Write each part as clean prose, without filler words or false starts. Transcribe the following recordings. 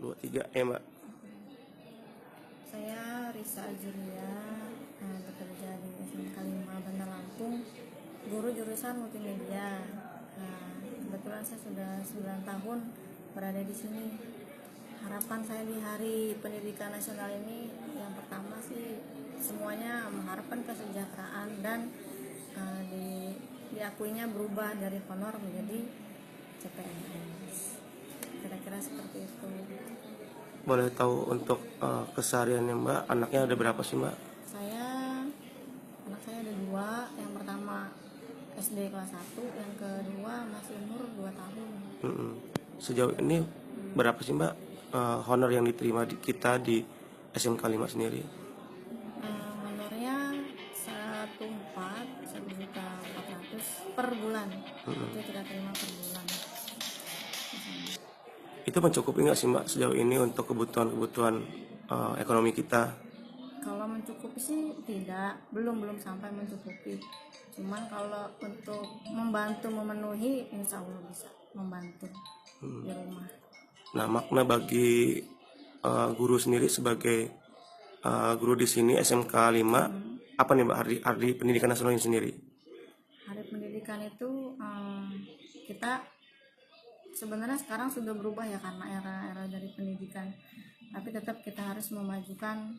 23 Mbak. Saya Risa Azulia, bekerja di SMK 5 Bandar Lampung, guru jurusan multimedia. Kebetulan saya sudah 9 tahun berada di sini. Harapan saya di Hari Pendidikan Nasional ini, yang pertama sih semuanya mengharapkan kesejahteraan dan diakuinya berubah dari honor menjadi CPNS. Kira-kira seperti itu. Boleh tahu untuk kesehariannya Mbak, anaknya ada berapa sih Mbak? Anak saya ada 2. Yang pertama SD kelas 1, yang kedua masih umur 2 tahun. Sejauh ini berapa sih Mbak honor yang diterima kita di SMK 5 sendiri? Honornya 1.400.000 per bulan. Itu kita terima per bulan. Itu mencukupi nggak sih Mbak sejauh ini untuk kebutuhan ekonomi kita? Kalau mencukupi sih tidak, belum sampai mencukupi. Cuman kalau untuk membantu memenuhi, insya Allah bisa membantu di rumah. Nah, makna bagi guru sendiri sebagai guru di sini SMK 5 apa nih Mbak Hari Pendidikan Nasional ini sendiri? Hari pendidikan itu kita sebenarnya sekarang sudah berubah ya karena era dari pendidikan, tapi tetap kita harus memajukan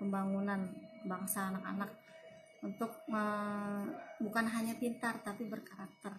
pembangunan bangsa anak-anak untuk bukan hanya pintar tapi berkarakter.